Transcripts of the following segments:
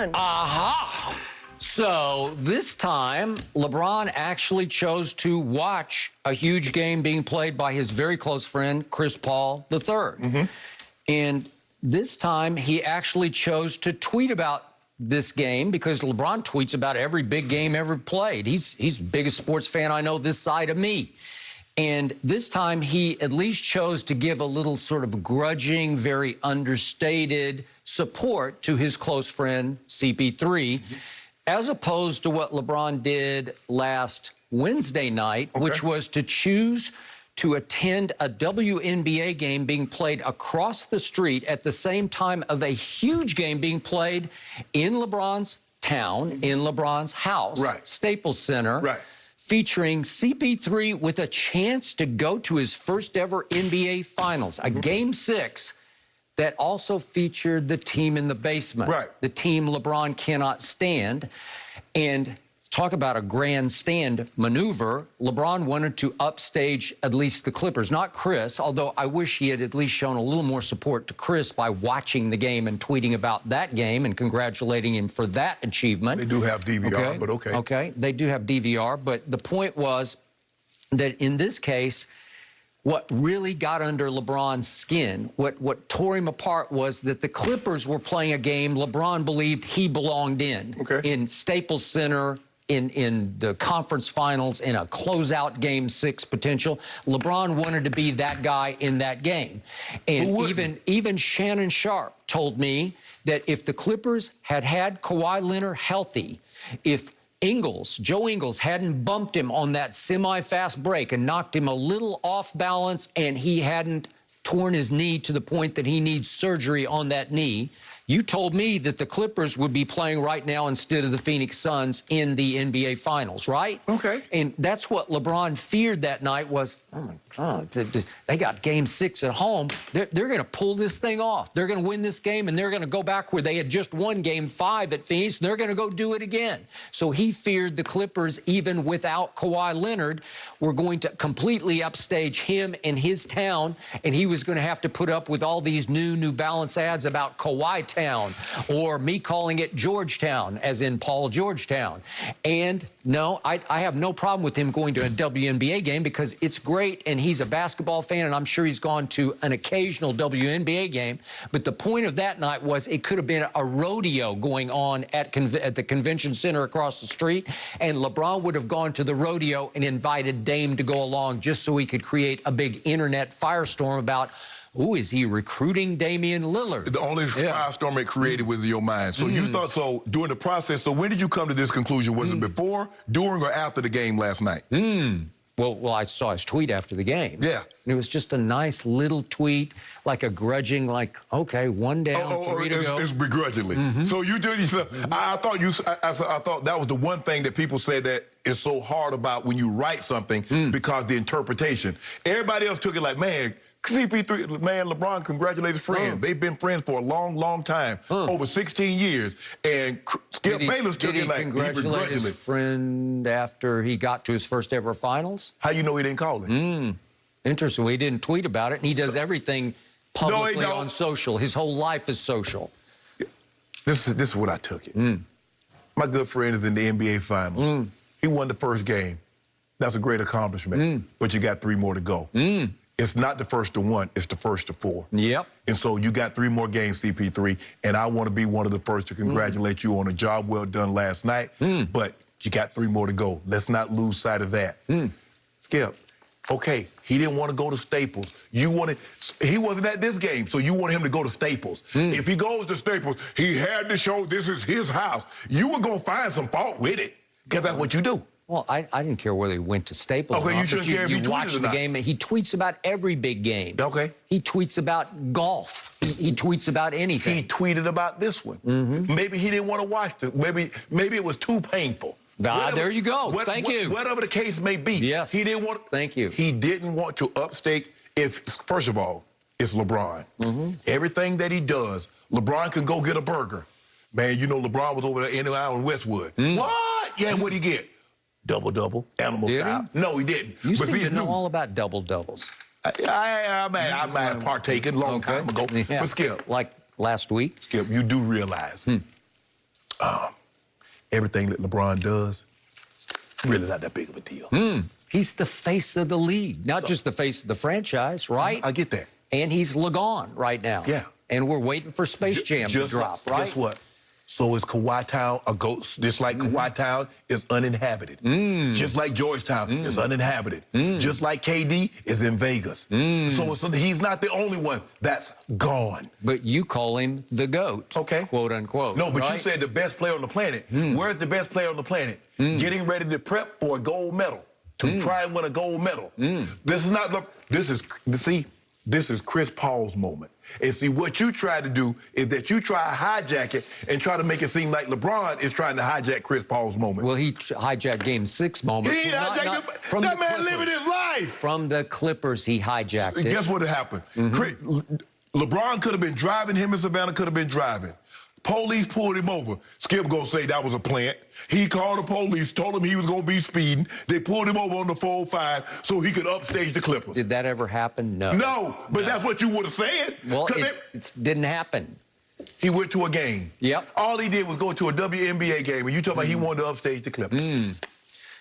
LeBron. Aha! So this time, LeBron actually chose to watch a huge game being played by his very close friend, Chris Paul III. And this time, he actually chose to tweet about this game because LeBron tweets about every big game ever played. He's the biggest sports fan I know this side of me. And this time, he at least chose to give a little sort of grudging, very understated support to his close friend, CP3, as opposed to what LeBron did last Wednesday night, which was to choose to attend a WNBA game being played across the street at the same time of a huge game being played in LeBron's town, in LeBron's house, Staples Center, featuring CP3 with a chance to go to his first ever NBA Finals, a Game 6 that also featured the team in the basement, the team LeBron cannot stand. And talk about a grandstand maneuver. LeBron wanted to upstage at least the Clippers, not Chris, although I wish he had at least shown a little more support to Chris by watching the game and tweeting about that game and congratulating him for that achievement. They do have DVR, but okay. Okay, they do have DVR, but the point was that in this case, what really got under LeBron's skin, what tore him apart was that the Clippers were playing a game LeBron believed he belonged in Staples Center, in the conference finals, in a closeout Game 6 potential. LeBron wanted to be that guy in that game. And even Shannon Sharp told me that if the Clippers had had Kawhi Leonard healthy, if Joe Ingles hadn't bumped him on that semi-fast break and knocked him a little off balance and he hadn't torn his knee to the point that he needs surgery on that knee, you told me that the Clippers would be playing right now instead of the Phoenix Suns in the NBA Finals, right? Okay. And that's what LeBron feared that night was, oh, my God, they got Game 6 at home. They're going to pull this thing off. They're going to win this game, and they're going to go back where they had just won Game 5 at Phoenix, and they're going to go do it again. So he feared the Clippers, even without Kawhi Leonard, were going to completely upstage him and his town, and he was going to have to put up with all these New Balance ads about Kawhi Town, or me calling it Georgetown, as in Paul Georgetown. And no, I have no problem with him going to a WNBA game because it's great, and he's a basketball fan, and I'm sure he's gone to an occasional WNBA game. But the point of that night was it could have been a rodeo going on at the convention center across the street, and LeBron would have gone to the rodeo and invited Dame to go along just so he could create a big internet firestorm about, ooh, is he recruiting Damian Lillard? The only firestorm it created was your mind. So you thought, so during the process, so when did you come to this conclusion? Was it before, during, or after the game last night? Well, I saw his tweet after the game. Yeah. And it was just a nice little tweet, like a grudging, like, okay, one down, three to go. It's begrudgingly. So you did, I thought that was the one thing that people say that is so hard about when you write something because the interpretation. Everybody else took it like, man, CP3, man, LeBron congratulates his friend. They've been friends for a long, long time, over 16 years. And Skip Bayless took it like he congratulate his friend after he got to his first ever finals? How you know he didn't call him? Interesting. He didn't tweet about it, and he does everything publicly on social. His whole life is social. This is what I took it. My good friend is in the NBA Finals. He won the first game. That's a great accomplishment, but you got 3 more to go. It's not the first to 1, it's the first to 4. Yep. And so you got 3 more games, CP3, and I want to be one of the first to congratulate you on a job well done last night, but you got 3 more to go. Let's not lose sight of that. Skip, okay, he didn't want to go to Staples. He wasn't at this game, so you wanted him to go to Staples. If he goes to Staples, he had to show this is his house. You were going to find some fault with it, because that's what you do. Well, I didn't care whether he went to Staples or not, you shouldn't care if he watch the game. He tweets about every big game. Okay. He tweets about golf. He tweets about anything. He tweeted about this one. Maybe he didn't want to watch it. Maybe it was too painful. There you go. Thank you. Whatever the case may be. Yes. He didn't want. Thank you. He didn't want to upstate. First of all, it's LeBron. Everything that he does, LeBron can go get a burger. Man, you know LeBron was over there in Westwood. What? Yeah, what'd he get? Double-double, animal style. No, he didn't. You seem to know all about double-doubles. I might have partaken a long time ago. But Skip. Like last week? Skip, you do realize Everything that LeBron does, really not that big of a deal. He's the face of the league, not just the face of the franchise, right? I get that. And he's LeGone right now. Yeah. And we're waiting for Space Jam to drop, right? Guess what? So is Kawhi Town a ghost, just like Kawhi Town is uninhabited. Just like Georgetown is uninhabited. Just like KD is in Vegas. So he's not the only one that's gone. But you call him the GOAT, Okay. quote unquote. No, but right? you said the best player on the planet. Where's the best player on the planet? Getting ready to prep for a gold medal, to try and win a gold medal. This is not, this is Chris Paul's moment. And see, what you try to do is that you try to hijack it and try to make it seem like LeBron is trying to hijack Chris Paul's moment. Well, he hijacked Game 6 moment. He hijacked it. From That the man Clippers. living his life. From the Clippers, he hijacked it. Guess what happened? LeBron could have been driving, him and Savannah could have been driving. Police pulled him over. Skip gonna say that was a plant. He called the police, told him he was gonna be speeding. They pulled him over on the 405 so he could upstage the Clippers. Did that ever happen? No. No, but that's what you would have said. Well, it didn't happen. He went to a game. Yep. All he did was go to a WNBA game, and you talking about he wanted to upstage the Clippers.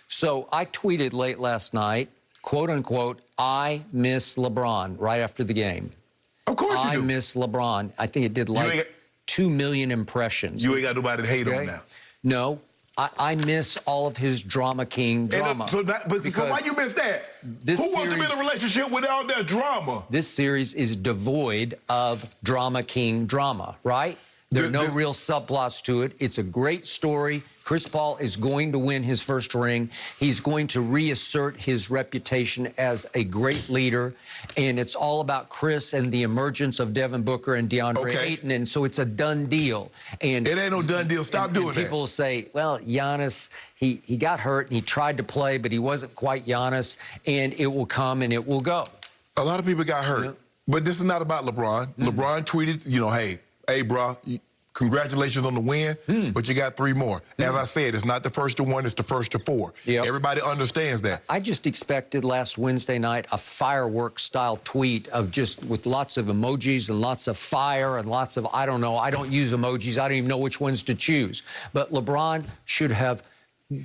So I tweeted late last night, quote unquote, I miss LeBron right after the game. Of course you do. I miss LeBron. I think it did like 2 million impressions. You ain't got nobody to hate on now. No, I miss all of his drama king drama. So why you miss that? Who wants to be in a relationship with all that drama? This series is devoid of drama king drama, right? There are no real subplots to it. It's a great story. Chris Paul is going to win his first ring. He's going to reassert his reputation as a great leader. And it's all about Chris and the emergence of Devin Booker and DeAndre Ayton. And so it's a done deal. And it ain't no done deal. Stop doing that. People say, well, Giannis, he got hurt and he tried to play, but he wasn't quite Giannis. And it will come and it will go. A lot of people got hurt. But this is not about LeBron. LeBron tweeted, you know, hey, bro, congratulations on the win, but you got 3 more. As I said, it's not the first to 1, it's the first to 4. Yep. Everybody understands that. I just expected last Wednesday night a fireworks-style tweet of just with lots of emojis and lots of fire and lots of, I don't know, I don't use emojis. I don't even know which ones to choose. But LeBron should have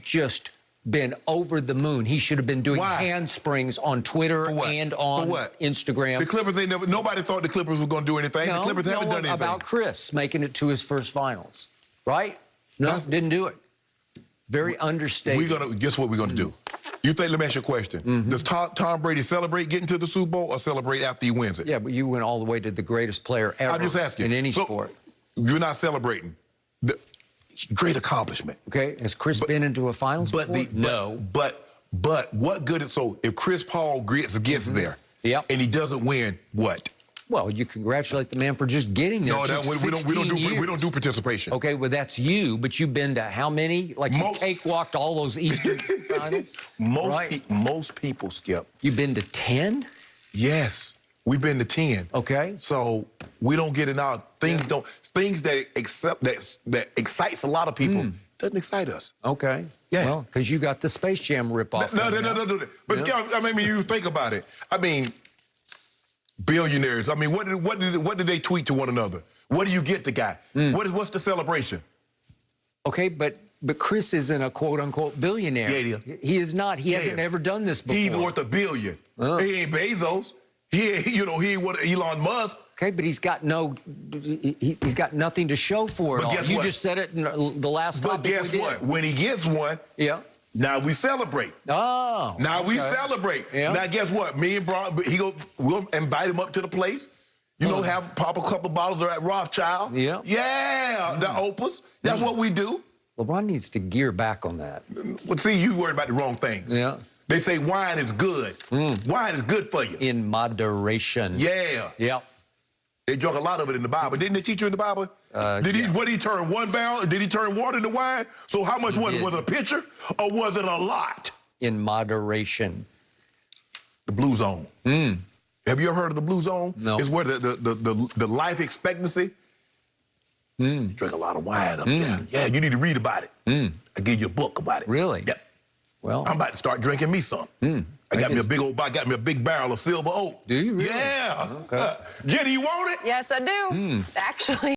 just been over the moon. He should have been doing handsprings on Twitter and on Instagram. The Clippers ain't never, nobody thought the Clippers were going to do anything. No, the Clippers haven't done anything. About Chris making it to his first finals, right? No, didn't do it. Very understated. Guess what we're going to do? You think, let me ask you a question. Does Tom Brady celebrate getting to the Super Bowl or celebrate after he wins it? Yeah, but you went all the way to the greatest player ever I'm just asking. in any sport. You're not celebrating. Great accomplishment. Okay, has Chris been into a finals before? No. But what good is, so if Chris Paul gets there and he doesn't win, what? Well, you congratulate the man for just getting there. No, we don't do participation. Okay, well, that's you, but you've been to how many? Like you cakewalked all those Eastern finals? Most people, Skip. You've been to 10? Yes, we've been to 10. Okay. So we don't get in our things that excites a lot of people doesn't excite us. Okay. Yeah. Well, because you got the Space Jam ripoff. No. But Skip, I mean, you think about it. I mean, billionaires. I mean, what did they tweet to one another? What do you get the guy? What's the celebration? Okay, but Chris isn't a quote-unquote billionaire. Yeah, he is not. He hasn't ever done this before. He's worth $1 billion. He ain't Bezos. He ain't what Elon Musk. Okay, but he's got he's got nothing to show for it all. You just said it in the last topic. But guess what? When he gets one, now we celebrate. Oh. Now we celebrate. Yeah. Now guess what? Me and Bron, we'll invite him up to the place. You know, pop a couple bottles at Rothschild. Yeah. Yeah, the Opus. That's what we do. LeBron needs to gear back on that. Well, see, you worried about the wrong things. Yeah. They say wine is good. Wine is good for you. In moderation. Yeah. Yeah. They drunk a lot of it in the Bible. Didn't they teach you in the Bible? What did he turn 1 barrel? Did he turn water into wine? So how much was it? Was it a pitcher or was it a lot? In moderation. The Blue Zone. Have you ever heard of the Blue Zone? No. It's where the life expectancy. You drink a lot of wine up there. Yeah, you need to read about it. I give you a book about it. Really? Yep. Well, I'm about to start drinking me some. I got me a big barrel of silver oak. Do you really? Yeah. Okay. Jenny, you want it? Yes, I do. Actually.